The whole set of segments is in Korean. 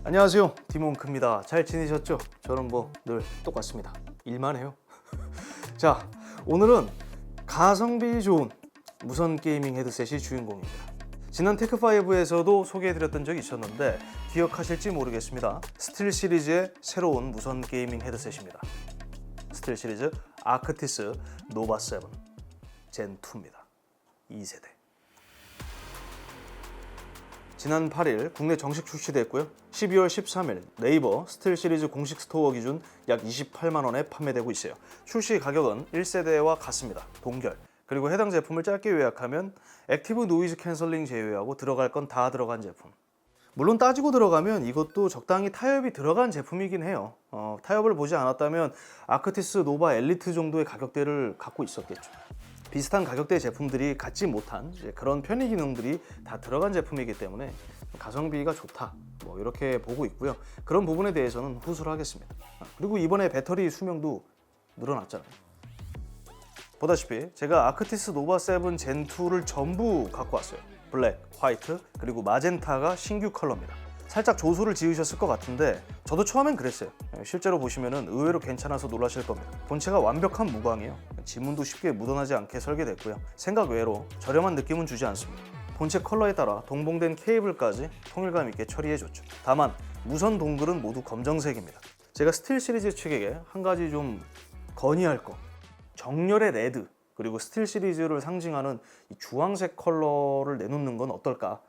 안녕하세요, 디몬크입니다. 잘 지내셨죠? 저는 뭐 늘 똑같습니다. 일만 해요. 자, 오늘은 가성비 좋은 무선 게이밍 헤드셋이 주인공입니다. 지난 테크5에서도 소개해드렸던 적이 있었는데 기억하실지 모르겠습니다. 스틸 시리즈의 새로운 무선 게이밍 헤드셋입니다. 스틸 시리즈 아크티스 노바 7 젠2입니다. 2세대. 지난 8일 국내 정식 출시됐고요. 12월 13일 네이버 스틸 시리즈 공식 스토어 기준 약 28만 원에 판매되고 있어요. 출시 가격은 1세대와 같습니다. 동결. 그리고 해당 제품을 짧게 요약하면 액티브 노이즈 캔슬링 제외하고 들어갈 건 다 들어간 제품. 물론 따지고 들어가면 이것도 적당히 타협이 들어간 제품이긴 해요. 타협을 보지 않았다면 아크티스 노바 엘리트 정도의 가격대를 갖고 있었겠죠. 비슷한 가격대의 제품들이 갖지 못한 그런 편의 기능들이 다 들어간 제품이기 때문에 가성비가 좋다, 뭐 이렇게 보고 있고요. 그런 부분에 대해서는 후수를 하겠습니다. 그리고 이번에 배터리 수명도 늘어났잖아요. 보다시피 제가 아크티스 노바 7 젠2를 전부 갖고 왔어요. 블랙, 화이트, 그리고 마젠타가 신규 컬러입니다. 살짝 조소를 지으셨을 것 같은데 저도 처음엔 그랬어요. 실제로 보시면 의외로 괜찮아서 놀라실 겁니다. 본체가 완벽한 무광이에요. 지문도 쉽게 묻어나지 않게 설계됐고요. 생각 외로 저렴한 느낌은 주지 않습니다. 본체 컬러에 따라 동봉된 케이블까지 통일감 있게 처리해줬죠. 다만 무선 동글은 모두 검정색입니다. 제가 스틸 시리즈 측에게 한 가지 좀 건의할 거, 정열의 레드 그리고 스틸 시리즈를 상징하는 이 주황색 컬러를 내놓는 건 어떨까?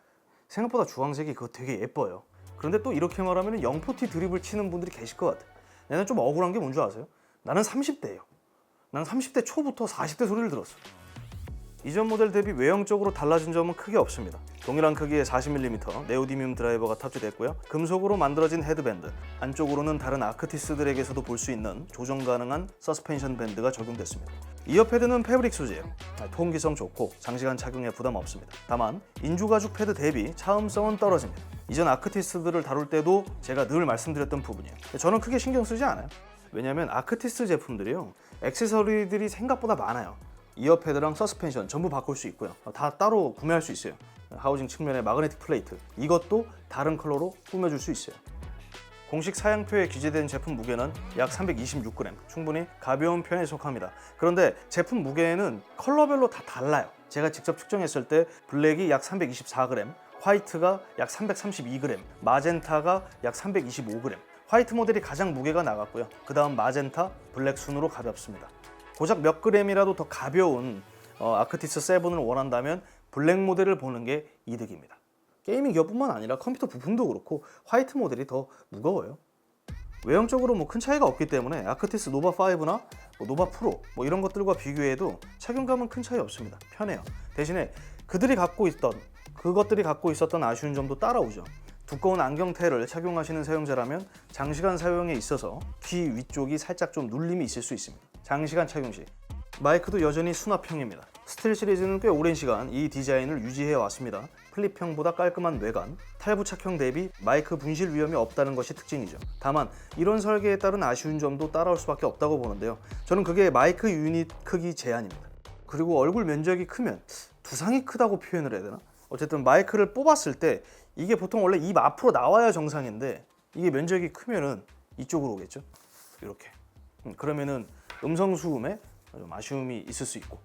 생각보다 주황색이 그거 되게 예뻐요. 그런데 또 이렇게 말하면 영포티 드립을 치는 분들이 계실 것 같아. 나는 좀 억울한 게 뭔 줄 아세요? 나는 30대예요. 난 30대 초부터 40대 소리를 들었어. 이전 모델 대비 외형적으로 달라진 점은 크게 없습니다. 동일한 크기의 40mm 네오디뮴 드라이버가 탑재됐고요. 금속으로 만들어진 헤드밴드, 안쪽으로는 다른 아크티스들에게서도 볼 수 있는 조정 가능한 서스펜션 밴드가 적용됐습니다. 이어 패드는 패브릭 소재예요. 통기성 좋고 장시간 착용에 부담 없습니다. 다만 인조가죽 패드 대비 차음성은 떨어집니다. 이전 아크티스들을 다룰 때도 제가 늘 말씀드렸던 부분이에요. 저는 크게 신경 쓰지 않아요. 왜냐하면 아크티스 제품들이요, 액세서리들이 생각보다 많아요. 이어패드랑 서스펜션 전부 바꿀 수 있고요. 다 따로 구매할 수 있어요. 하우징 측면의 마그네틱 플레이트, 이것도 다른 컬러로 꾸며줄 수 있어요. 공식 사양표에 기재된 제품 무게는 약 326g, 충분히 가벼운 편에 속합니다. 그런데 제품 무게는 컬러별로 다 달라요. 제가 직접 측정했을 때 블랙이 약 324g, 화이트가 약 332g, 마젠타가 약 325g. 화이트 모델이 가장 무게가 나갔고요. 그 다음 마젠타, 블랙 순으로 가볍습니다. 고작 몇 그램이라도 더 가벼운 아크티스 7을 원한다면 블랙 모델을 보는 게 이득입니다. 게이밍 기어뿐만 아니라 컴퓨터 부품도 그렇고 화이트 모델이 더 무거워요. 외형적으로 뭐 큰 차이가 없기 때문에 아크티스 노바 5나 노바 프로 이런 것들과 비교해도 착용감은 큰 차이 없습니다. 편해요. 대신에 그것들이 갖고 있었던 아쉬운 점도 따라오죠. 두꺼운 안경테를 착용하시는 사용자라면 장시간 사용에 있어서 귀 위쪽이 살짝 좀 눌림이 있을 수 있습니다. 장시간 착용 시. 마이크도 여전히 수납형입니다. 스틸 시리즈는 꽤 오랜 시간 이 디자인을 유지해 왔습니다. 플립형보다 깔끔한 외관, 탈부 착용 대비 마이크 분실 위험이 없다는 것이 특징이죠. 다만 이런 설계에 따른 아쉬운 점도 따라올 수밖에 없다고 보는데요. 저는 그게 마이크 유닛 크기 제한입니다. 그리고 얼굴 면적이 크면 두상이 크다고 표현을 해야 되나? 어쨌든 마이크를 뽑았을 때 이게 보통 원래 입 앞으로 나와야 정상인데 이게 면적이 크면은 이쪽으로 오겠죠. 이렇게. 그러면은 음성 수음에 좀 아쉬움이 있을 수 있고.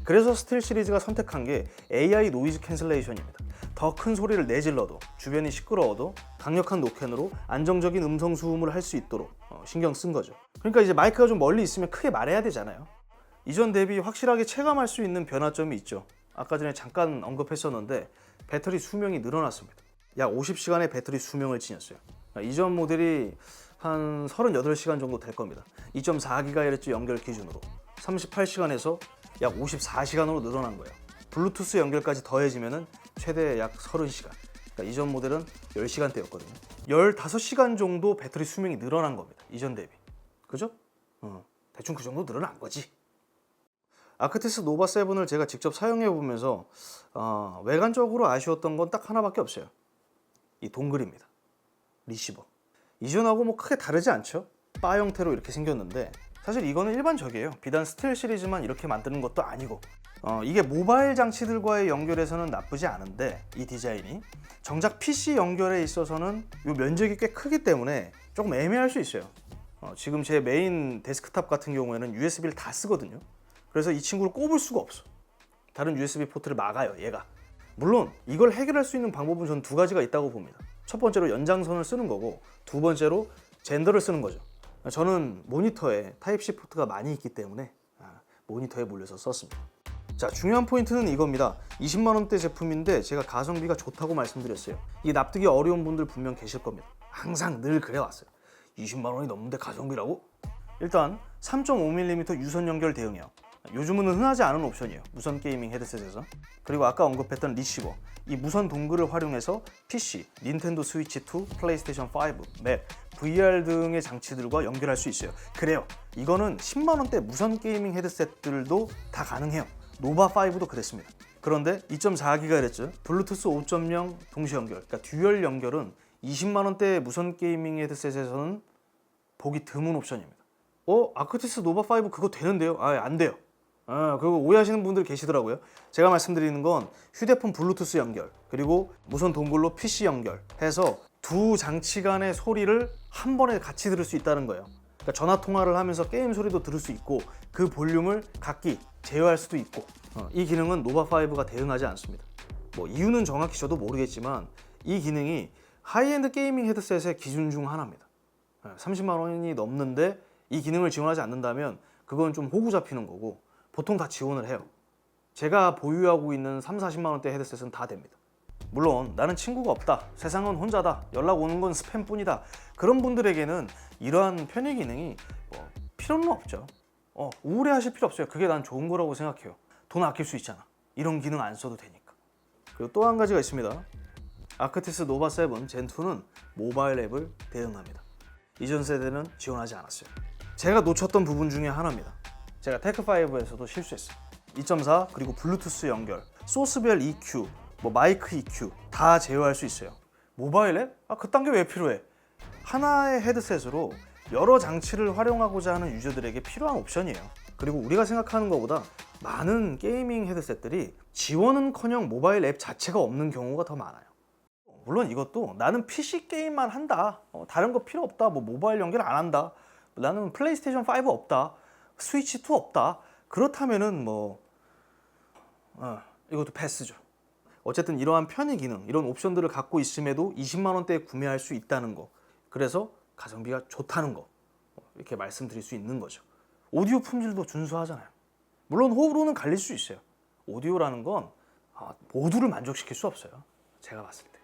그래서 스틸 시리즈가 선택한 게 AI 노이즈 캔슬레이션입니다. 더 큰 소리를 내질러도 주변이 시끄러워도 강력한 노캔으로 안정적인 음성 수음을 할 수 있도록 신경 쓴 거죠. 그러니까 이제 마이크가 좀 멀리 있으면 크게 말해야 되잖아요. 이전 대비 확실하게 체감할 수 있는 변화점이 있죠. 아까 전에 잠깐 언급했었는데 배터리 수명이 늘어났습니다. 약 50시간의 배터리 수명을 지녔어요. 이전 모델이 한 38시간 정도 될 겁니다. 2.4GHz 연결 기준으로 38시간에서 약 54시간으로 늘어난 거예요. 블루투스 연결까지 더해지면 최대 약 30시간. 그러니까 이전 모델은 10시간대였거든요. 15시간 정도 배터리 수명이 늘어난 겁니다. 이전 대비. 그죠? 대충 그 정도 늘어난 거지. 아크티스 노바 7을 제가 직접 사용해 보면서 외관적으로 아쉬웠던 건 딱 하나밖에 없어요. 이 동글입니다. 리시버. 이전하고 뭐 크게 다르지 않죠? 바 형태로 이렇게 생겼는데 사실 이거는 일반적이에요. 비단 스틸 시리즈만 이렇게 만드는 것도 아니고 이게 모바일 장치들과의 연결에서는 나쁘지 않은데 이 디자인이 정작 PC 연결에 있어서는 이 면적이 꽤 크기 때문에 조금 애매할 수 있어요. 지금 제 메인 데스크탑 같은 경우에는 USB를 다 쓰거든요. 그래서 이 친구를 꼽을 수가 없어. 다른 USB 포트를 막아요, 얘가. 물론 이걸 해결할 수 있는 방법은 저는 두 가지가 있다고 봅니다. 첫 번째로 연장선을 쓰는 거고, 두 번째로 젠더를 쓰는 거죠. 저는 모니터에 타입C 포트가 많이 있기 때문에 모니터에 몰려서 썼습니다. 자, 중요한 포인트는 이겁니다. 20만 원대 제품인데 제가 가성비가 좋다고 말씀드렸어요. 이 납득이 어려운 분들 분명 계실 겁니다. 항상 늘 그래왔어요. 20만 원이 넘는데 가성비라고? 일단 3.5mm 유선 연결 대응이요. 요즘은 흔하지 않은 옵션이에요. 무선 게이밍 헤드셋에서. 그리고 아까 언급했던 리시버. 이 무선 동글을 활용해서 PC, 닌텐도 스위치 2, 플레이스테이션 5, 맥, VR 등의 장치들과 연결할 수 있어요. 그래요. 이거는 10만 원대 무선 게이밍 헤드셋들도 다 가능해요. 노바5도 그랬습니다. 그런데 2.4GHz, 블루투스 5.0 동시 연결, 그러니까 듀얼 연결은 20만 원대 무선 게이밍 헤드셋에서는 보기 드문 옵션입니다. 아크티스 노바5 그거 되는데요? 안 돼요. 그거 오해하시는 분들 계시더라고요. 제가 말씀드리는 건 휴대폰 블루투스 연결, 그리고 무선 동글로 PC 연결 해서 두 장치 간의 소리를 한 번에 같이 들을 수 있다는 거예요. 그러니까 전화 통화를 하면서 게임 소리도 들을 수 있고 그 볼륨을 각기 제어할 수도 있고, 이 기능은 노바5가 대응하지 않습니다. 이유는 정확히 저도 모르겠지만 이 기능이 하이엔드 게이밍 헤드셋의 기준 중 하나입니다. 30만 원이 넘는데 이 기능을 지원하지 않는다면 그건 좀 호구 잡히는 거고, 보통 다 지원을 해요. 제가 보유하고 있는 3, 40만 원대 헤드셋은 다 됩니다. 물론 나는 친구가 없다, 세상은 혼자다, 연락 오는 건 스팸뿐이다, 그런 분들에게는 이러한 편의 기능이 필요는 없죠. 우울해하실 필요 없어요. 그게 난 좋은 거라고 생각해요. 돈 아낄 수 있잖아. 이런 기능 안 써도 되니까. 그리고 또 한 가지가 있습니다. 아크티스 노바7 젠2는 모바일 앱을 대응합니다. 이전 세대는 지원하지 않았어요. 제가 놓쳤던 부분 중에 하나입니다. 제가 테크5에서도 실수했어요. 2.4 그리고 블루투스 연결, 소스별 EQ, 마이크 EQ 다 제어할 수 있어요. 모바일 앱? 그딴 게 왜 필요해? 하나의 헤드셋으로 여러 장치를 활용하고자 하는 유저들에게 필요한 옵션이에요. 그리고 우리가 생각하는 것보다 많은 게이밍 헤드셋들이 지원은커녕 모바일 앱 자체가 없는 경우가 더 많아요. 물론 이것도 나는 PC 게임만 한다, 다른 거 필요 없다, 모바일 연결 안 한다, 나는 플레이스테이션 5 없다, 스위치 2 없다, 그렇다면은 이것도 패스죠. 어쨌든 이러한 편의 기능, 이런 옵션들을 갖고 있음에도 20만 원대에 구매할 수 있다는 거, 그래서 가성비가 좋다는 거, 이렇게 말씀드릴 수 있는 거죠. 오디오 품질도 준수하잖아요. 물론 호불호는 갈릴 수 있어요. 오디오라는 건 모두를 만족시킬 수 없어요. 제가 봤을 때.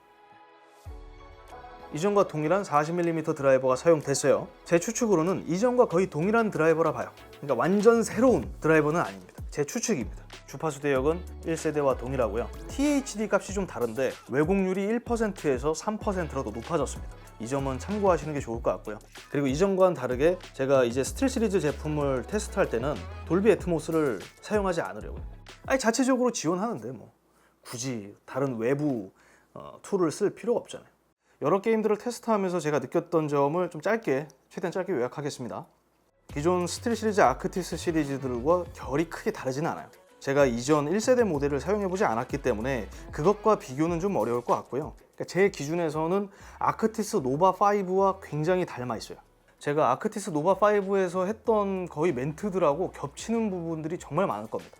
이전과 동일한 40mm 드라이버가 사용됐어요. 제 추측으로는 이전과 거의 동일한 드라이버라 봐요. 그러니까 완전 새로운 드라이버는 아닙니다. 제 추측입니다. 주파수 대역은 1세대와 동일하고요. THD 값이 좀 다른데 왜곡률이 1%에서 3%로 더 높아졌습니다. 이 점은 참고하시는 게 좋을 것 같고요. 그리고 이전과는 다르게 제가 이제 스틸 시리즈 제품을 테스트할 때는 돌비 애트모스를 사용하지 않으려고요. 자체적으로 지원하는데 굳이 다른 외부 툴을 쓸 필요가 없잖아요. 여러 게임들을 테스트하면서 제가 느꼈던 점을 좀 최대한 짧게 요약하겠습니다. 기존 스틸 시리즈 아크티스 시리즈들과 결이 크게 다르지는 않아요. 제가 이전 1세대 모델을 사용해보지 않았기 때문에 그것과 비교는 좀 어려울 것 같고요. 그러니까 제 기준에서는 아크티스 노바5와 굉장히 닮아 있어요. 제가 아크티스 노바5에서 했던 거의 멘트들하고 겹치는 부분들이 정말 많을 겁니다.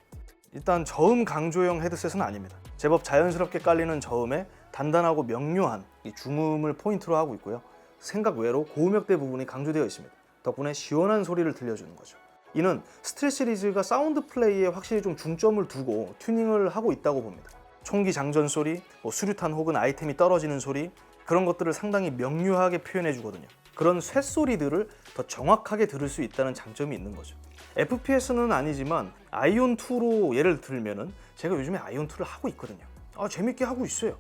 일단 저음 강조형 헤드셋은 아닙니다. 제법 자연스럽게 깔리는 저음에 단단하고 명료한 이 중음을 포인트로 하고 있고요. 생각 외로 고음역대 부분이 강조되어 있습니다. 덕분에 시원한 소리를 들려주는 거죠. 이는 스틸 시리즈가 사운드 플레이에 확실히 좀 중점을 두고 튜닝을 하고 있다고 봅니다. 총기 장전 소리, 수류탄 혹은 아이템이 떨어지는 소리, 그런 것들을 상당히 명료하게 표현해 주거든요. 그런 쇳소리들을 더 정확하게 들을 수 있다는 장점이 있는 거죠. FPS는 아니지만 아이온2로 예를 들면은 제가 요즘에 아이온2를 하고 있거든요. 재밌게 하고 있어요.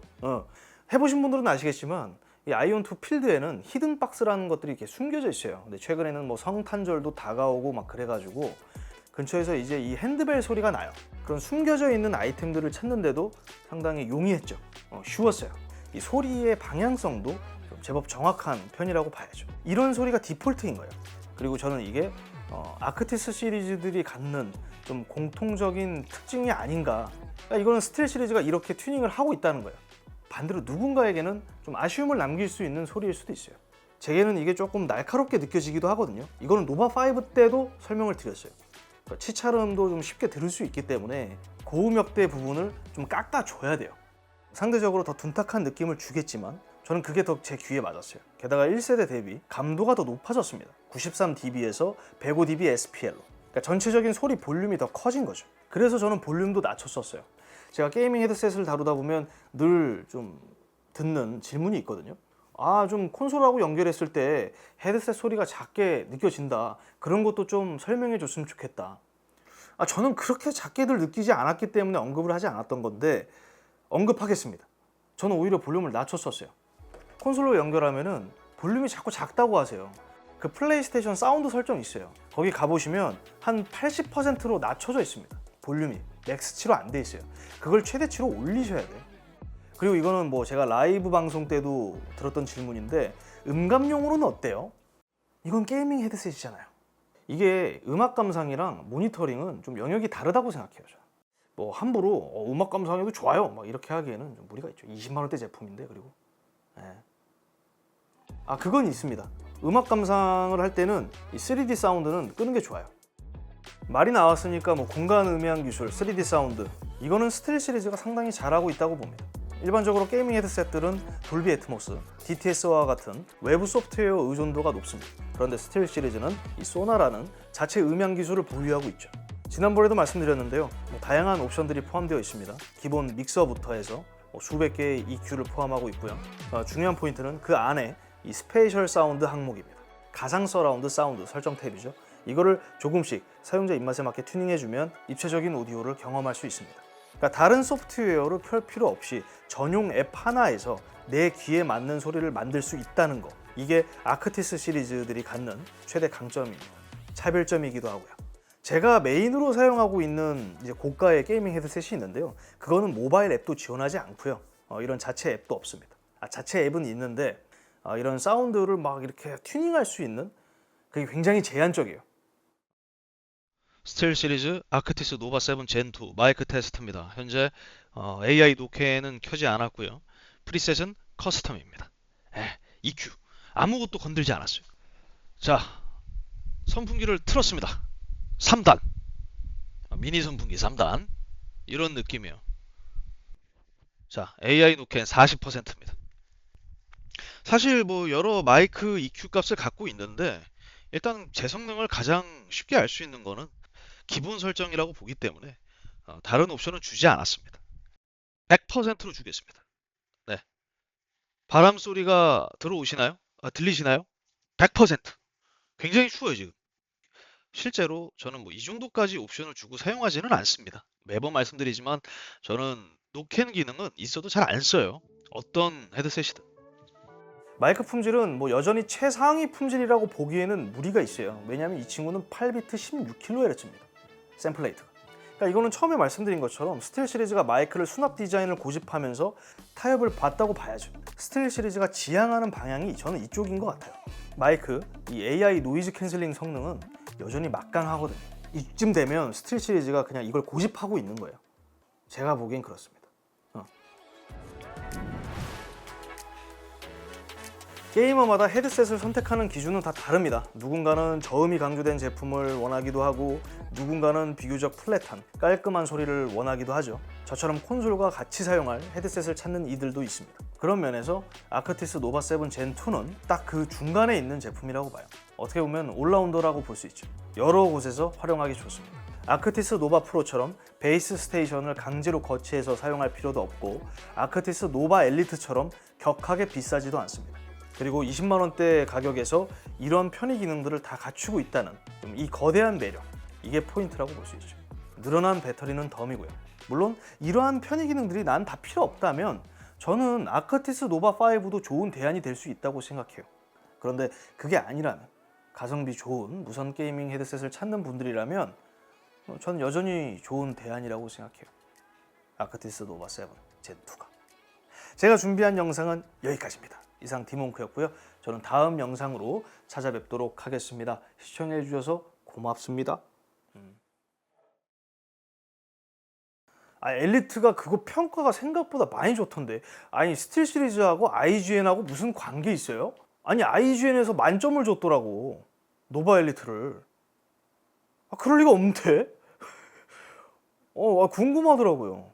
해보신 분들은 아시겠지만 이 아이온2 필드에는 히든 박스라는 것들이 이렇게 숨겨져 있어요. 근데 최근에는 성탄절도 다가오고 막 그래가지고 근처에서 이제 이 핸드벨 소리가 나요. 그런 숨겨져 있는 아이템들을 찾는데도 상당히 용이했죠. 쉬웠어요. 이 소리의 방향성도 제법 정확한 편이라고 봐야죠. 이런 소리가 디폴트인 거예요. 그리고 저는 이게 아크티스 시리즈들이 갖는 좀 공통적인 특징이 아닌가. 그러니까 이거는 스틸 시리즈가 이렇게 튜닝을 하고 있다는 거예요. 반대로 누군가에게는 좀 아쉬움을 남길 수 있는 소리일 수도 있어요. 제게는 이게 조금 날카롭게 느껴지기도 하거든요. 이거는 노바5 때도 설명을 드렸어요. 그러니까 치찰음도 좀 쉽게 들을 수 있기 때문에 고음역대 부분을 좀 깎아줘야 돼요. 상대적으로 더 둔탁한 느낌을 주겠지만 저는 그게 더 제 귀에 맞았어요. 게다가 1세대 대비 감도가 더 높아졌습니다. 93dB에서 105dB SPL로. 그러니까 전체적인 소리 볼륨이 더 커진 거죠. 그래서 저는 볼륨도 낮췄었어요. 제가 게이밍 헤드셋을 다루다 보면 늘 좀 듣는 질문이 있거든요. 좀 콘솔하고 연결했을 때 헤드셋 소리가 작게 느껴진다. 그런 것도 좀 설명해 줬으면 좋겠다. 저는 그렇게 작게들 느끼지 않았기 때문에 언급을 하지 않았던 건데 언급하겠습니다. 저는 오히려 볼륨을 낮췄었어요. 콘솔로 연결하면은 볼륨이 자꾸 작다고 하세요. 그 플레이스테이션 사운드 설정 있어요. 거기 가보시면 한 80%로 낮춰져 있습니다. 볼륨이 맥스치로 안 돼 있어요. 그걸 최대치로 올리셔야 돼요. 그리고 이거는 뭐 제가 라이브 방송 때도 들었던 질문인데 음감용으로는 어때요? 이건 게이밍 헤드셋이잖아요. 이게 음악 감상이랑 모니터링은 좀 영역이 다르다고 생각해요. 저는. 뭐 함부로 음악 감상해도 좋아요 막 이렇게 하기에는 좀 무리가 있죠. 20만 원대 제품인데. 그리고 그건 있습니다. 음악 감상을 할 때는 이 3D 사운드는 끄는 게 좋아요. 말이 나왔으니까 뭐 공간 음향 기술, 3D 사운드, 이거는 스틸 시리즈가 상당히 잘하고 있다고 봅니다. 일반적으로 게이밍 헤드셋들은 돌비 애트모스, DTS와 같은 외부 소프트웨어 의존도가 높습니다. 그런데 스틸 시리즈는 이 소나라는 자체 음향 기술을 보유하고 있죠. 지난번에도 말씀드렸는데요. 다양한 옵션들이 포함되어 있습니다. 기본 믹서부터 해서 수백 개의 EQ를 포함하고 있고요. 중요한 포인트는 그 안에 이 스페이셜 사운드 항목입니다. 가상 서라운드 사운드 설정 탭이죠. 이거를 조금씩 사용자 입맛에 맞게 튜닝해주면 입체적인 오디오를 경험할 수 있습니다. 그러니까 다른 소프트웨어를 펼 필요 없이 전용 앱 하나에서 내 귀에 맞는 소리를 만들 수 있다는 거. 이게 아크티스 시리즈들이 갖는 최대 강점입니다. 차별점이기도 하고요. 제가 메인으로 사용하고 있는 이제 고가의 게이밍 헤드셋이 있는데요. 그거는 모바일 앱도 지원하지 않고요. 이런 자체 앱도 없습니다. 자체 앱은 있는데 이런 사운드를 막 이렇게 튜닝할 수 있는 그게 굉장히 제한적이에요. 스틸 시리즈 아크티스 노바 7 젠2 마이크 테스트입니다. 현재 AI 녹화는 켜지 않았고요. 프리셋은 커스텀입니다. EQ 아무것도 건들지 않았어요. 자, 선풍기를 틀었습니다. 3단 미니 선풍기 3단 이런 느낌이에요. 자, AI 녹화는 40%입니다. 사실 뭐 여러 마이크 EQ 값을 갖고 있는데 일단 제 성능을 가장 쉽게 알 수 있는 거는 기본 설정이라고 보기 때문에 다른 옵션은 주지 않았습니다. 100%로 주겠습니다. 네. 바람 소리가 들어오시나요? 들리시나요? 100%. 굉장히 쉬워요, 지금. 실제로 저는 뭐 이 정도까지 옵션을 주고 사용하지는 않습니다. 매번 말씀드리지만 저는 노캔 기능은 있어도 잘 안 써요. 어떤 헤드셋이든. 마이크 품질은 뭐 여전히 최상위 품질이라고 보기에는 무리가 있어요. 왜냐하면 이 친구는 8비트 16kHz입니다. 샘플 레이트가. 그러니까 이거는 처음에 말씀드린 것처럼 스틸 시리즈가 마이크를 수납 디자인을 고집하면서 타협을 봤다고 봐야죠. 스틸 시리즈가 지향하는 방향이 저는 이쪽인 것 같아요. 마이크, 이 AI 노이즈 캔슬링 성능은 여전히 막강하거든요. 이쯤 되면 스틸 시리즈가 그냥 이걸 고집하고 있는 거예요. 제가 보기엔 그렇습니다. 게이머마다 헤드셋을 선택하는 기준은 다 다릅니다. 누군가는 저음이 강조된 제품을 원하기도 하고 누군가는 비교적 플랫한 깔끔한 소리를 원하기도 하죠. 저처럼 콘솔과 같이 사용할 헤드셋을 찾는 이들도 있습니다. 그런 면에서 아크티스 노바 7 젠2는 딱 그 중간에 있는 제품이라고 봐요. 어떻게 보면 올라운더라고 볼 수 있죠. 여러 곳에서 활용하기 좋습니다. 아크티스 노바 프로처럼 베이스 스테이션을 강제로 거치해서 사용할 필요도 없고 아크티스 노바 엘리트처럼 격하게 비싸지도 않습니다. 그리고 20만 원대 가격에서 이런 편의 기능들을 다 갖추고 있다는 이 거대한 매력, 이게 포인트라고 볼 수 있죠. 늘어난 배터리는 덤이고요. 물론 이러한 편의 기능들이 난 다 필요 없다면 저는 아크티스 노바 5도 좋은 대안이 될 수 있다고 생각해요. 그런데 그게 아니라면 가성비 좋은 무선 게이밍 헤드셋을 찾는 분들이라면 전 여전히 좋은 대안이라고 생각해요. 아크티스 노바 7 젠2가. 제가 준비한 영상은 여기까지입니다. 이상 디몽크였고요. 저는 다음 영상으로 찾아뵙도록 하겠습니다. 시청해 주셔서 고맙습니다. 엘리트가 그거 평가가 생각보다 많이 좋던데. 아니 스틸 시리즈하고 IGN하고 무슨 관계 있어요? 아니 IGN에서 만점을 줬더라고 노바 엘리트를. 그럴 리가 없는데? 궁금하더라고요.